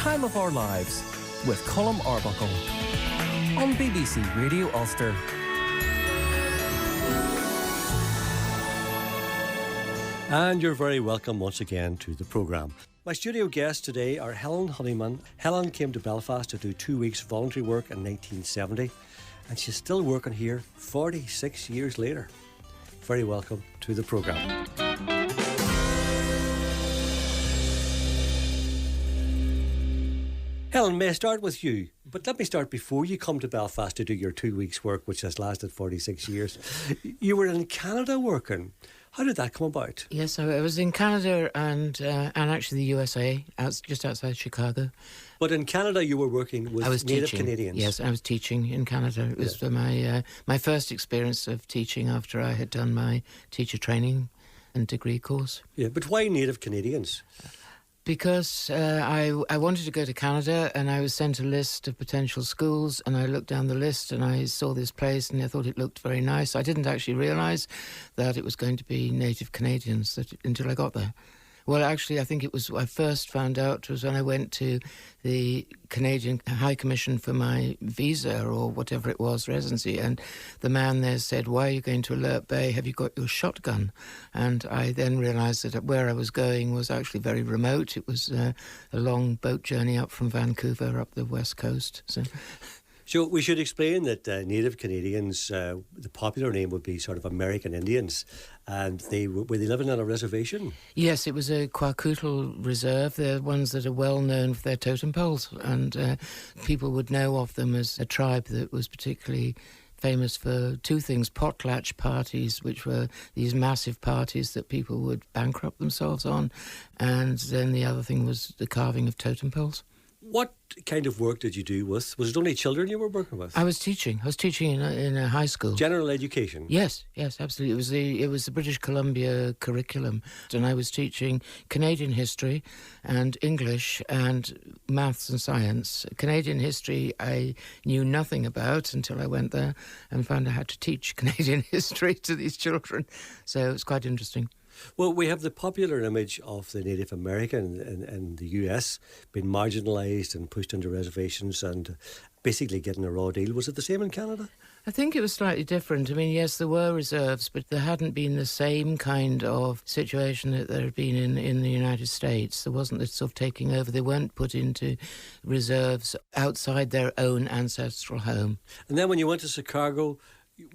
Time of Our Lives with Colm Arkuckle on BBC Radio Ulster. And you're very welcome once again to the programme. My studio guests today are Helen Honeyman. Helen came to Belfast to do 2 weeks voluntary work in 1970, and she's still working here 46 years later. Very welcome to the programme. Helen, may I start with you? But let me start before you come to Belfast to do your 2 weeks work, which has lasted 46 years. You were in Canada working. How did that come about? Yes, I was in Canada and actually the USA, just outside Chicago. But in Canada you were working with Native Canadians. Yes, I was teaching in Canada. It was my first experience of teaching after I had done my teacher training and degree course. Yeah, but why Native Canadians? Because I wanted to go to Canada and I was sent a list of potential schools and I looked down the list and I saw this place and I thought it looked very nice. I didn't actually realise that it was going to be Native Canadians until I got there. Well, actually, I think it was, I first found out was when I went to the Canadian High Commission for my visa or whatever it was, residency, and the man there said, "Why are you going to Alert Bay? Have you got your shotgun?" And I then realised that where I was going was actually very remote. It was a long boat journey up from Vancouver up the west coast. So we should explain that Native Canadians, the popular name would be sort of American Indians, and were they living on a reservation? Yes, it was a Arkuckle reserve. They're ones that are well known for their totem poles, and people would know of them as a tribe that was particularly famous for two things: potlatch parties, which were these massive parties that people would bankrupt themselves on, and then the other thing was the carving of totem poles. What kind of work did you do with? Was it only children you were working with? I was teaching in a high school. General education? Yes, absolutely. It was the British Columbia curriculum, and I was teaching Canadian history and English and maths and science. Canadian history I knew nothing about until I went there and found I had to teach Canadian history to these children. So it's quite interesting. Well, we have the popular image of the Native American in the US being marginalised and pushed into reservations and basically getting a raw deal. Was it the same in Canada? I think it was slightly different. I mean, yes, there were reserves, but there hadn't been the same kind of situation that there had been in the United States. There wasn't this sort of taking over. They weren't put into reserves outside their own ancestral home. And then when you went to Chicago,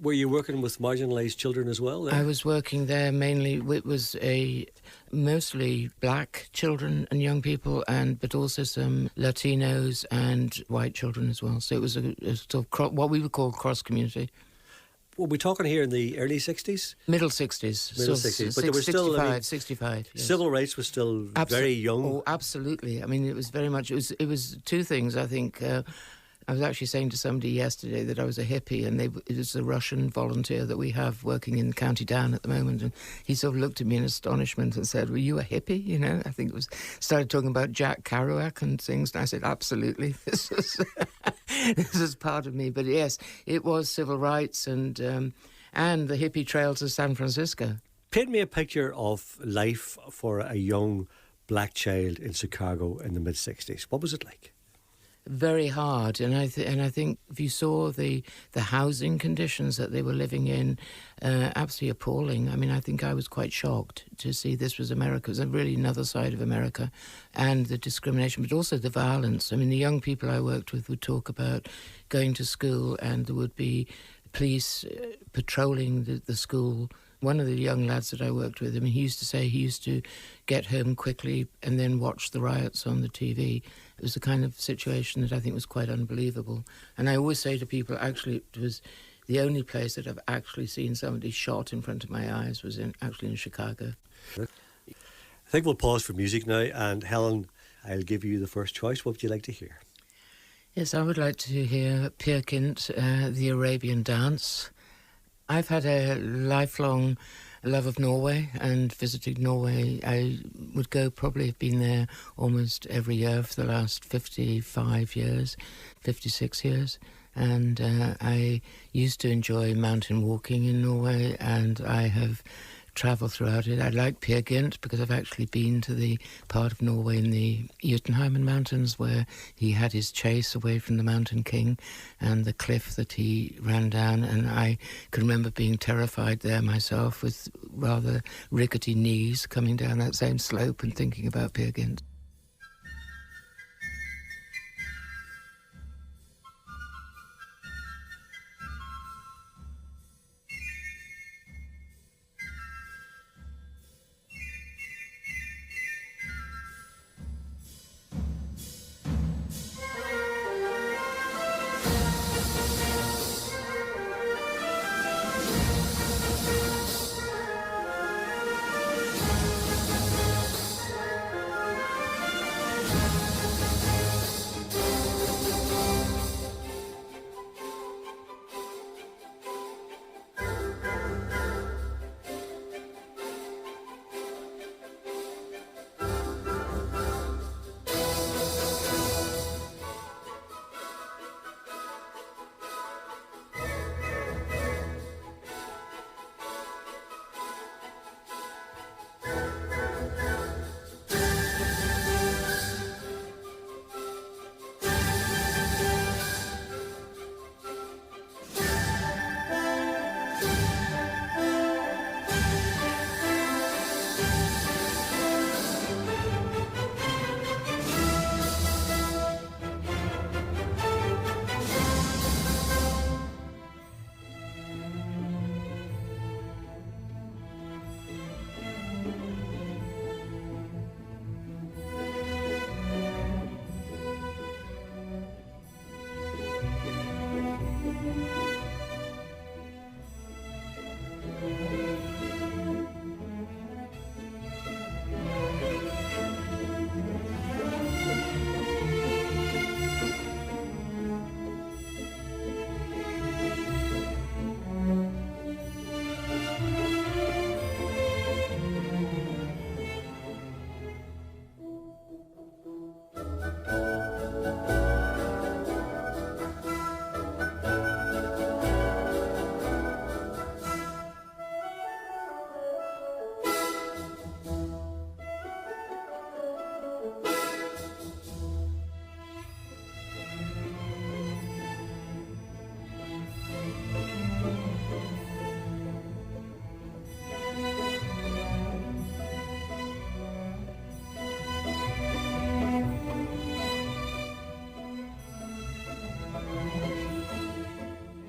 were you working with marginalised children as well? I was working there mainly. It was mostly black children and young people, but also some Latinos and white children as well. So it was a sort of what we would call cross community. Were we talking here in the early 60s? Middle 60s. Middle 60s. But there were still 65. Yes. Civil rights was still very young. Oh, absolutely. I mean, it was very much. It was two things. I think. I was actually saying to somebody yesterday that I was a hippie, and it was a Russian volunteer that we have working in County Down at the moment, and he sort of looked at me in astonishment and said, "Were you a hippie?" You know, I think it was, started talking about Jack Kerouac and things, and I said, "Absolutely, this is part of me." But yes, it was civil rights and the hippie trails of San Francisco. Paint me a picture of life for a young black child in Chicago in the mid-60s. What was it like? Very hard, and I think if you saw the housing conditions that they were living in, absolutely appalling. I mean, I think I was quite shocked to see this was America. It was really another side of America, and the discrimination, but also the violence. I mean, the young people I worked with would talk about going to school, and there would be police patrolling the school. One of the young lads that I worked with, I mean, he used to say he used to get home quickly and then watch the riots on the TV. It was the kind of situation that I think was quite unbelievable. And I always say to people, actually, it was the only place that I've actually seen somebody shot in front of my eyes was actually in Chicago. I think we'll pause for music now. And Helen, I'll give you the first choice. What would you like to hear? Yes, I would like to hear Peer Gynt, The Arabian Dance. I've had a lifelong love of Norway and visited Norway. I would go, probably have been there almost every year for the last 56 years. And I used to enjoy mountain walking in Norway, and I have travel throughout it. I like Peer Gynt because I've actually been to the part of Norway in the Jotunheimen Mountains where he had his chase away from the Mountain King and the cliff that he ran down, and I can remember being terrified there myself with rather rickety knees coming down that same slope and thinking about Peer Gynt.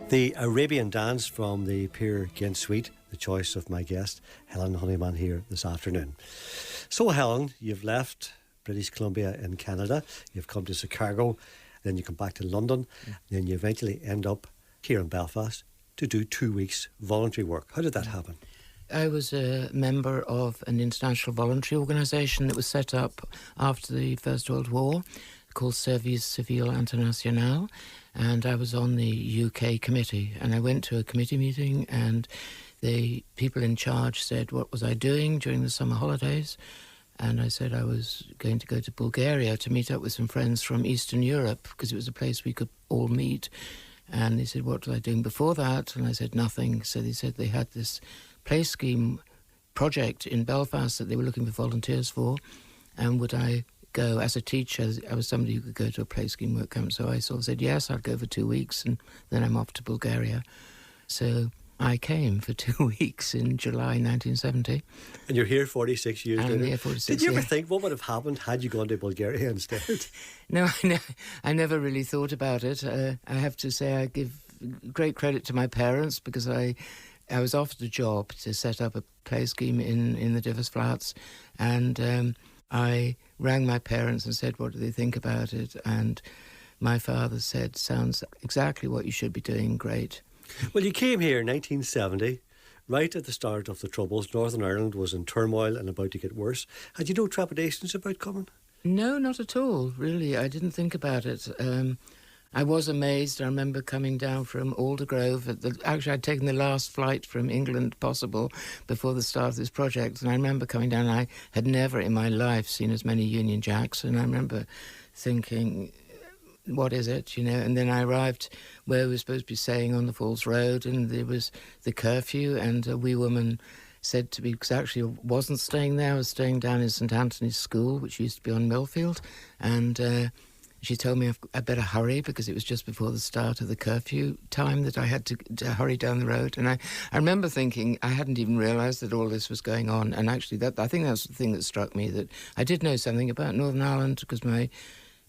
The Arabian Dance from the Peer Gynt Suite, the choice of my guest, Helen Honeyman, here this afternoon. So, Helen, you've left British Columbia in Canada, you've come to Chicago, then you come back to London, then you eventually end up here in Belfast to do 2 weeks voluntary work. How did that happen? I was a member of an international voluntary organisation that was set up after the First World War called Service Civil International, and I was on the UK committee, and I went to a committee meeting and the people in charge said what was I doing during the summer holidays, and I said I was going to go to Bulgaria to meet up with some friends from Eastern Europe because it was a place we could all meet. And they said, what was I doing before that? And I said nothing. So they said they had this play scheme project in Belfast that they were looking for volunteers for, and would I go as a teacher? I was somebody who could go to a play scheme work camp, so I sort of said yes, I'd go for 2 weeks, and then I'm off to Bulgaria. So I came for 2 weeks in July 1970. And you're here 46 years later. I'm here 46 Did you ever years. think what would have happened had you gone to Bulgaria instead? No, I never really thought about it. I have to say I give great credit to my parents because I was offered a job to set up a play scheme in the Divers Flats, and I rang my parents and said, what do they think about it? And my father said, sounds exactly what you should be doing, great. Well, you came here in 1970, right at the start of the Troubles. Northern Ireland was in turmoil and about to get worse. Had you no trepidations about coming? No, not at all, really. I didn't think about it. I was amazed. I remember coming down from Aldergrove. Actually, I'd taken the last flight from England possible before the start of this project. And I remember coming down. I had never in my life seen as many Union Jacks. And I remember thinking, what is it, you know? And then I arrived where we were supposed to be staying on the Falls Road, and there was the curfew, and a wee woman said to me, because actually I wasn't staying there, I was staying down in St Anthony's School, which used to be on Millfield, and she told me I better hurry because it was just before the start of the curfew time that I had to hurry down the road. And I remember thinking I hadn't even realised that all this was going on. And actually, I think that's the thing that struck me, that I did know something about Northern Ireland because my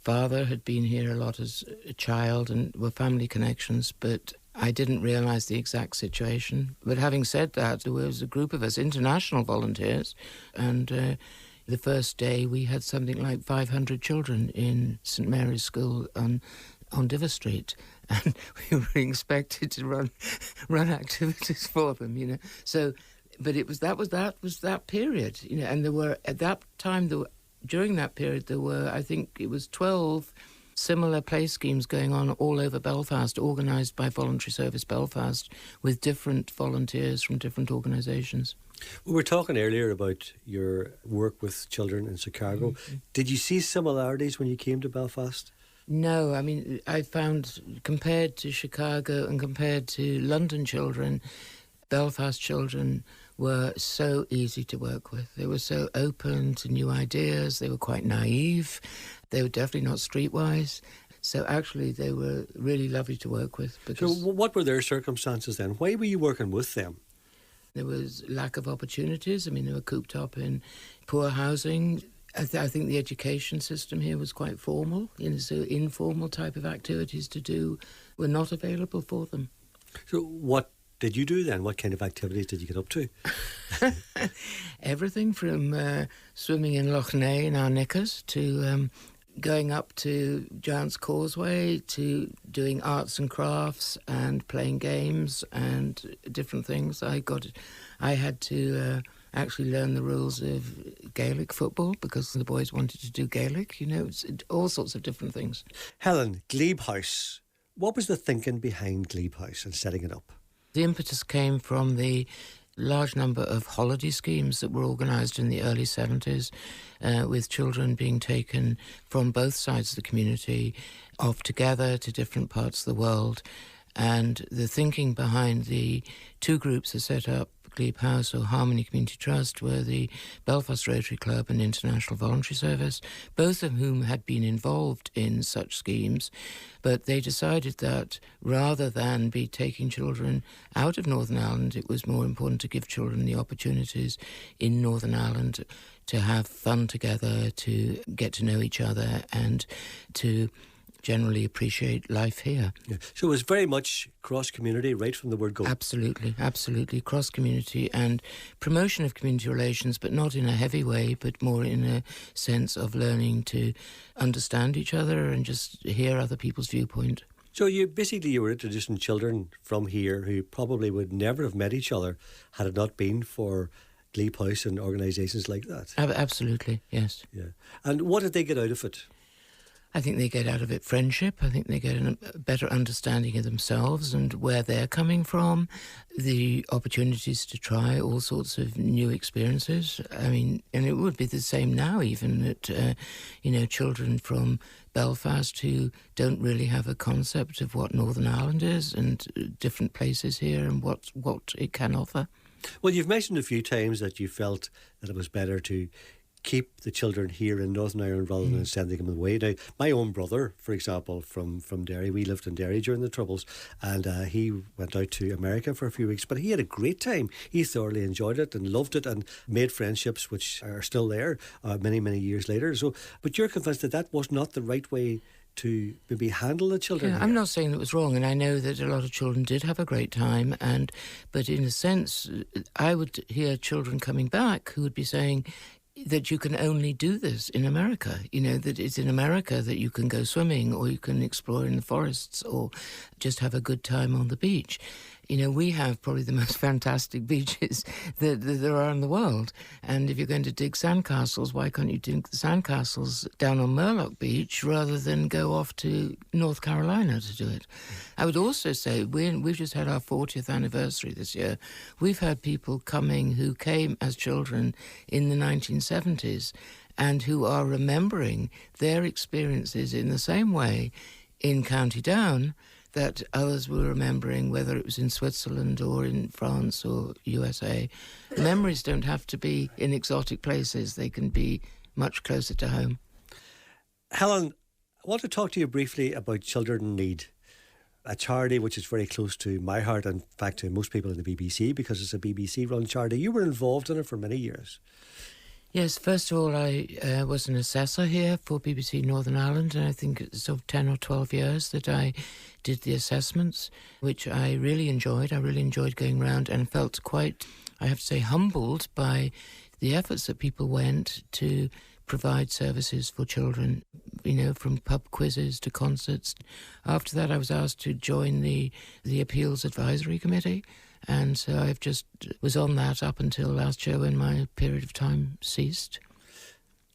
father had been here a lot as a child and were family connections, but I didn't realise the exact situation. But having said that, there was a group of us, international volunteers, and the first day we had something like 500 children in St Mary's School on Diver Street, and we were expected to run activities for them, you know. So, but it was that period, you know, and there were at that time during that period there were, I think it was 12 similar play schemes going on all over Belfast, organised by Voluntary Service Belfast, with different volunteers from different organisations. We were talking earlier about your work with children in Chicago. Mm-hmm. Did you see similarities when you came to Belfast? No, I mean, I found, compared to Chicago and compared to London children, Belfast children were so easy to work with. They were so open to new ideas. They were quite naive. They were definitely not streetwise. So actually, they were really lovely to work with. Because so what were their circumstances then? Why were you working with them? There was lack of opportunities. I mean, they were cooped up in poor housing. I think the education system here was quite formal, you know, so informal type of activities to do were not available for them. So what did you do then? What kind of activities did you get up to? Everything from swimming in Loch Ness in our knickers to going up to Giant's Causeway, to doing arts and crafts and playing games and different things. I had to actually learn the rules of Gaelic football because the boys wanted to do Gaelic, you know, it's all sorts of different things. Helen, Glebe House. What was the thinking behind Glebe House and setting it up? The impetus came from the large number of holiday schemes that were organised in the early 70s, with children being taken from both sides of the community off together to different parts of the world. And the thinking behind the two groups that set up Glebe House or Harmony Community Trust were the Belfast Rotary Club and International Voluntary Service, both of whom had been involved in such schemes, but they decided that rather than be taking children out of Northern Ireland, it was more important to give children the opportunities in Northern Ireland to have fun together, to get to know each other and to generally appreciate life here. Yeah. So it was very much cross-community right from the word go. Absolutely, absolutely. Cross-community and promotion of community relations, but not in a heavy way, but more in a sense of learning to understand each other and just hear other people's viewpoint. So you were introducing children from here who probably would never have met each other had it not been for Glebe House and organisations like that. Absolutely, yes. Yeah. And what did they get out of it? I think they get out of it friendship. I think they get a better understanding of themselves and where they're coming from, the opportunities to try all sorts of new experiences. I mean, and it would be the same now even that, children from Belfast who don't really have a concept of what Northern Ireland is and different places here and what it can offer. Well, you've mentioned a few times that you felt that it was better to keep the children here in Northern Ireland rather than sending them away. Now, my own brother, for example, from Derry, we lived in Derry during the Troubles, and he went out to America for a few weeks, but he had a great time. He thoroughly enjoyed it and loved it and made friendships which are still there many, many years later. So, but you're convinced that that was not the right way to maybe handle the children. Yeah, I'm not saying it was wrong, and I know that a lot of children did have a great time, but in a sense, I would hear children coming back who would be saying that you can only do this in America, that it's in America that you can go swimming or you can explore in the forests or just have a good time on the beach. We have probably the most fantastic beaches that there are in the world. And if you're going to dig sandcastles, why can't you dig the sandcastles down on Murlock Beach rather than go off to North Carolina to do it? I would also say we've just had our 40th anniversary this year. We've had people coming who came as children in the 1970s and who are remembering their experiences in the same way in County Down that others were remembering, whether it was in Switzerland or in France or USA. Memories don't have to be in exotic places. They can be much closer to home. Helen, I want to talk to you briefly about Children in Need, a charity which is very close to my heart, in fact to most people in the BBC, because it's a BBC-run charity. You were involved in it for many years. Yes, first of all, I was an assessor here for BBC Northern Ireland, and I think it's sort of 10 or 12 years that I did the assessments, which I really enjoyed. I really enjoyed going around and felt quite, I have to say, humbled by the efforts that people went to provide services for children, you know, from pub quizzes to concerts. After that, I was asked to join the Appeals Advisory Committee, and so I've just was on that up until last year when my period of time ceased.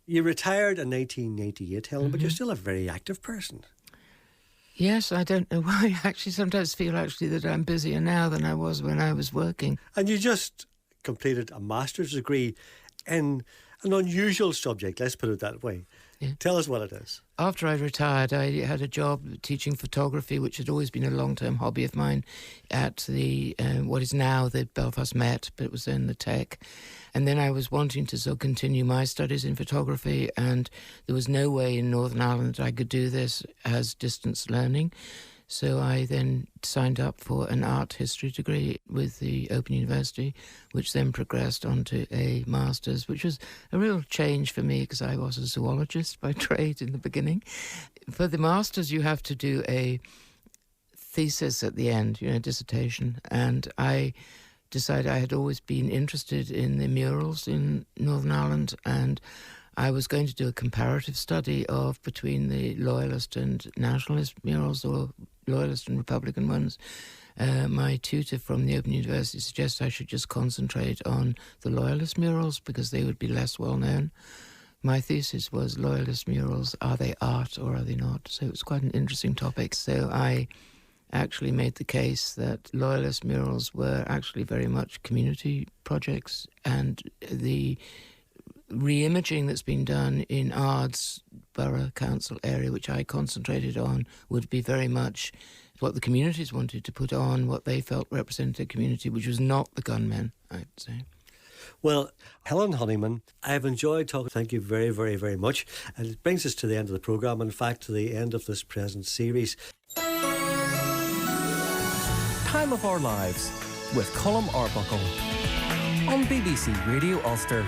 You retired in 1998, Helen, but you're still a very active person. Yes, I don't know why. I actually sometimes feel that I'm busier now than I was when I was working. And you just completed a master's degree in an unusual subject, let's put it that way. Yeah. Tell us what it is. After I retired, I had a job teaching photography, which had always been a long-term hobby of mine, at the what is now the Belfast Met, but it was then the Tech. And then I was wanting to sort of continue my studies in photography, and there was no way in Northern Ireland I could do this as distance learning. So I then signed up for an art history degree with the Open University, which then progressed onto a master's, which was a real change for me because I was a zoologist by trade in the beginning. For the master's, you have to do a thesis at the end, you know, dissertation. And I decided I had always been interested in the murals in Northern Ireland, and I was going to do a comparative study of between the Loyalist and Nationalist murals, or Loyalist and Republican ones. My tutor from the Open University suggested I should just concentrate on the Loyalist murals because they would be less well known. My thesis was Loyalist murals, are they art or are they not? So it was quite an interesting topic. So I actually made the case that Loyalist murals were actually very much community projects, and the re-imaging that's been done in Ards Borough Council area, which I concentrated on, would be very much what the communities wanted to put on, what they felt represented a community, which was not the gunmen, I'd say. Well, Helen Honeyman, I've enjoyed talking. Thank you very, very, very much. And it brings us to the end of the programme, in fact, to the end of this present series. Time of Our Lives with Colm Arkuckle on BBC Radio Ulster.